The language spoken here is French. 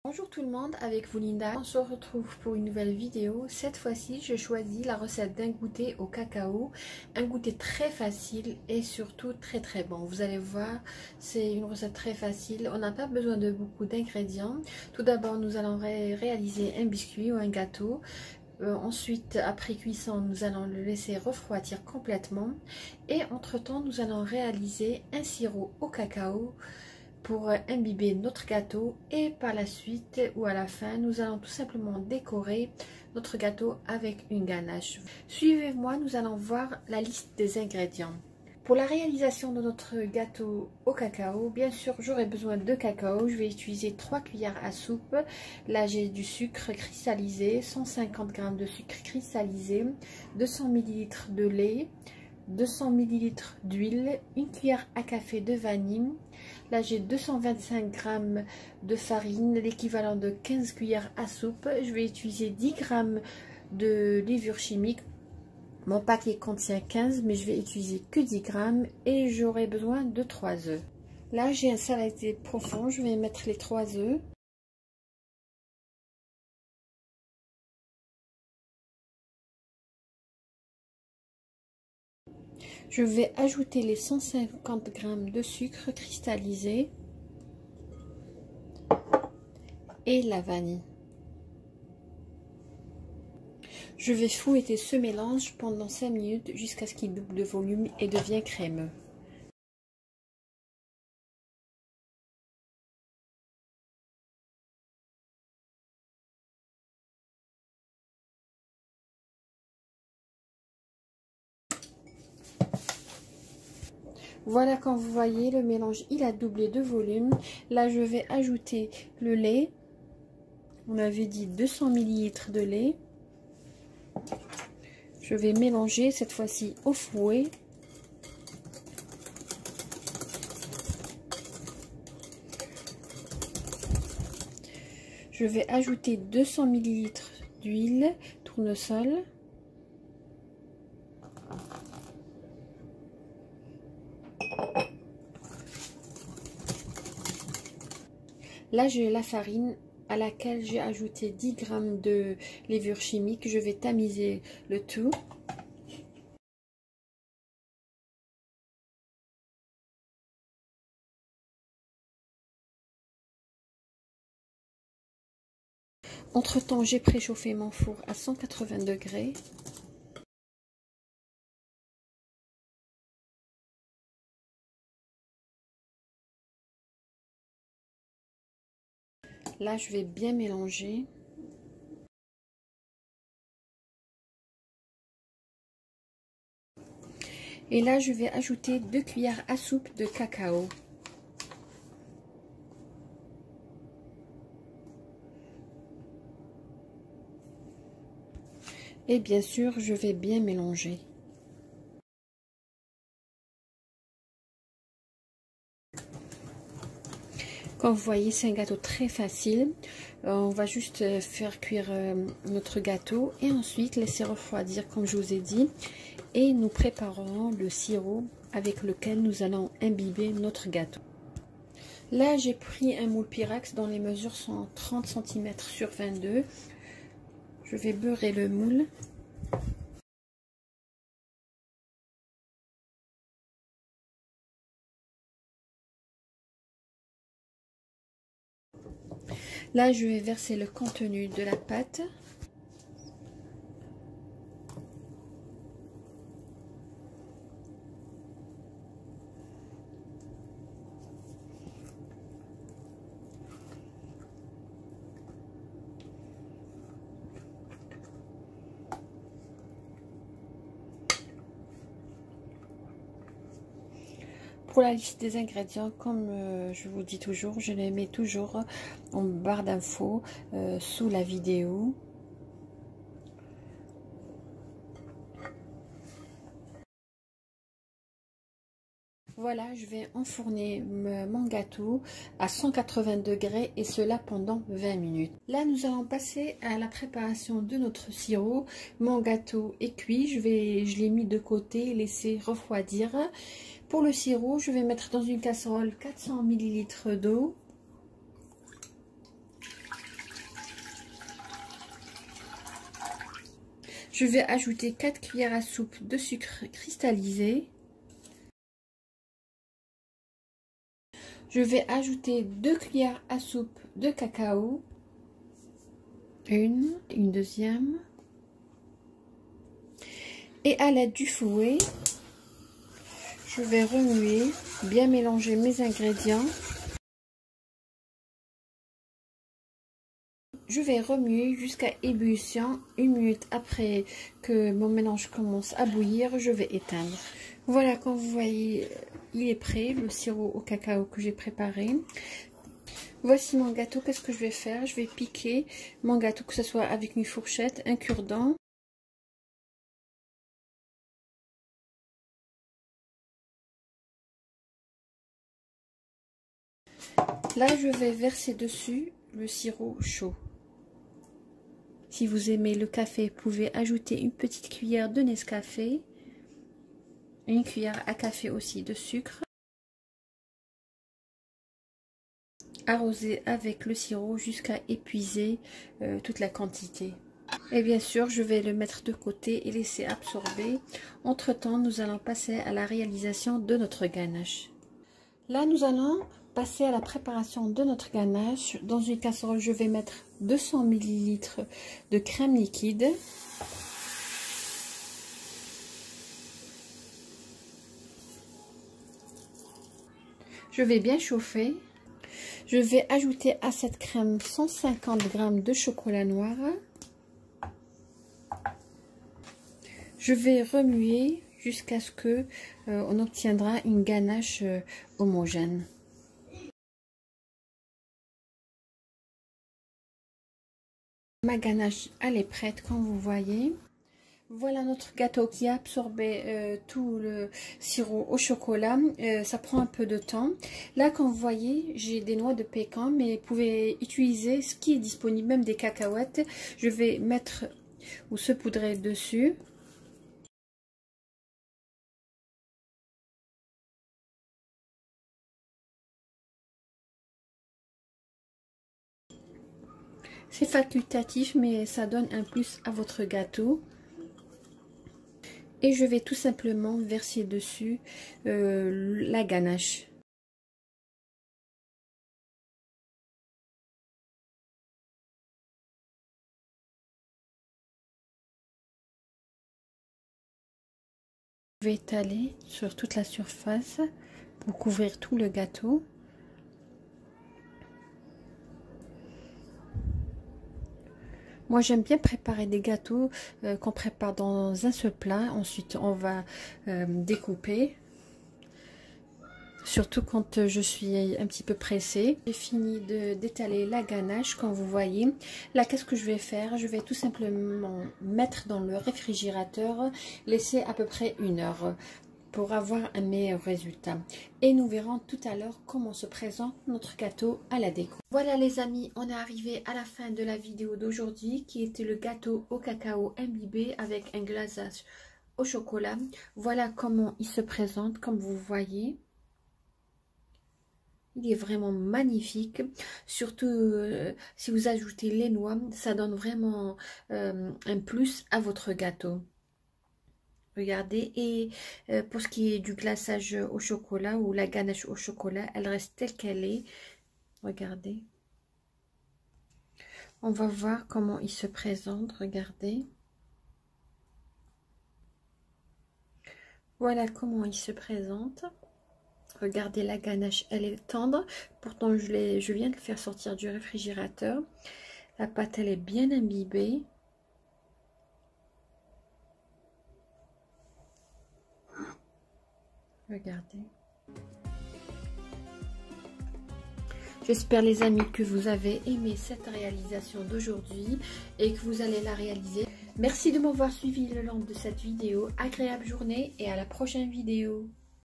Bonjour tout le monde, avec vous Linda. On se retrouve pour une nouvelle vidéo. Cette fois-ci, j'ai choisi la recette d'un goûter au cacao. Un goûter très facile et surtout très bon. Vous allez voir, c'est une recette très facile. On n'a pas besoin de beaucoup d'ingrédients. Tout d'abord, nous allons réaliser un biscuit ou un gâteau. Ensuite, après cuisson, nous allons le laisser refroidir complètement. Et entre-temps, nous allons réaliser un sirop au cacao pour imbiber notre gâteau, et par la suite ou à la fin nous allons tout simplement décorer notre gâteau avec une ganache. Suivez-moi, nous allons voir la liste des ingrédients. Pour la réalisation de notre gâteau au cacao, bien sûr j'aurai besoin de cacao. Je vais utiliser 3 cuillères à soupe. Là j'ai du sucre cristallisé, 150 g de sucre cristallisé, 200 ml de lait, 200 ml d'huile, une cuillère à café de vanille. Là j'ai 225 g de farine, l'équivalent de 15 cuillères à soupe. Je vais utiliser 10 g de levure chimique. Mon paquet contient 15, mais je vais utiliser que 10 g et j'aurai besoin de 3 œufs. Là j'ai un saladier profond, je vais mettre les 3 œufs. Je vais ajouter les 150 g de sucre cristallisé et la vanille. Je vais fouetter ce mélange pendant 5 minutes jusqu'à ce qu'il double de volume et devienne crémeux. Voilà, quand vous voyez, le mélange il a doublé de volume. Là je vais ajouter le lait. On avait dit 200 ml de lait. Je vais mélanger cette fois-ci au fouet. Je vais ajouter 200 ml d'huile tournesol. Là j'ai la farine à laquelle j'ai ajouté 10 g de levure chimique. Je vais tamiser le tout. Entre-temps, j'ai préchauffé mon four à 180 degrés. Là, je vais bien mélanger. Et là, je vais ajouter 2 cuillères à soupe de cacao. Et bien sûr, je vais bien mélanger. Comme vous voyez, c'est un gâteau très facile. On va juste faire cuire notre gâteau et ensuite laisser refroidir comme je vous ai dit. Et nous préparerons le sirop avec lequel nous allons imbiber notre gâteau. Là, j'ai pris un moule Pyrex dont les mesures sont 30 cm sur 22. Je vais beurrer le moule. Là, je vais verser le contenu de la pâte. Pour la liste des ingrédients, comme je vous dis toujours, je les mets toujours en barre d'infos sous la vidéo. Voilà, je vais enfourner mon gâteau à 180 degrés et cela pendant 20 minutes. Là, nous allons passer à la préparation de notre sirop. Mon gâteau est cuit, je l'ai mis de côté, laisser refroidir. Pour le sirop, je vais mettre dans une casserole 400 ml d'eau. Je vais ajouter 4 cuillères à soupe de sucre cristallisé. Je vais ajouter 2 cuillères à soupe de cacao. Une deuxième. Et à l'aide du fouet, je vais remuer, bien mélanger mes ingrédients. Je vais remuer jusqu'à ébullition. 1 minute après que mon mélange commence à bouillir, je vais éteindre. Voilà, comme vous voyez, il est prêt, le sirop au cacao que j'ai préparé. Voici mon gâteau. Qu'est-ce que je vais faire? Je vais piquer mon gâteau, que ce soit avec une fourchette, un cure-dent. Là, je vais verser dessus le sirop chaud. Si vous aimez le café, vous pouvez ajouter une petite cuillère de Nescafé. Une cuillère à café aussi de sucre. Arroser avec le sirop jusqu'à épuiser toute la quantité. Et bien sûr, je vais le mettre de côté et laisser absorber. Entre temps, nous allons passer à la réalisation de notre ganache. Là, nous allons passer à la préparation de notre ganache. Dans une casserole, je vais mettre 200 ml de crème liquide. Je vais bien chauffer. Je vais ajouter à cette crème 150 g de chocolat noir. Je vais remuer jusqu'à ce que on obtiendra une ganache homogène. Ma ganache, elle est prête, comme vous voyez. Voilà notre gâteau qui a absorbé tout le sirop au chocolat. Ça prend un peu de temps. Là, comme vous voyez, j'ai des noix de pécan, mais vous pouvez utiliser ce qui est disponible, même des cacahuètes. Je vais mettre ou saupoudrer dessus. C'est facultatif, mais ça donne un plus à votre gâteau. Et je vais tout simplement verser dessus la ganache. Je vais étaler sur toute la surface pour couvrir tout le gâteau. Moi, j'aime bien préparer des gâteaux qu'on prépare dans un seul plat. Ensuite, on va découper. Surtout quand je suis un petit peu pressée. J'ai fini d'étaler la ganache, comme vous voyez. Là, qu'est-ce que je vais faire? Je vais tout simplement mettre dans le réfrigérateur, laisser à peu près 1 heure pour avoir un meilleur résultat. Et nous verrons tout à l'heure comment se présente notre gâteau à la déco. Voilà les amis, on est arrivé à la fin de la vidéo d'aujourd'hui qui était le gâteau au cacao imbibé avec un glaçage au chocolat. Voilà comment il se présente, comme vous voyez. Il est vraiment magnifique, surtout si vous ajoutez les noix, ça donne vraiment un plus à votre gâteau. Regardez, et pour ce qui est du glaçage au chocolat ou la ganache au chocolat, elle reste telle qu'elle est. Regardez. On va voir comment il se présente, regardez. Voilà comment il se présente. Regardez, la ganache, elle est tendre. Pourtant, je viens de le faire sortir du réfrigérateur. La pâte, elle est bien imbibée. Regardez. J'espère les amis que vous avez aimé cette réalisation d'aujourd'hui et que vous allez la réaliser. Merci de m'avoir suivi le long de cette vidéo. Agréable journée et à la prochaine vidéo.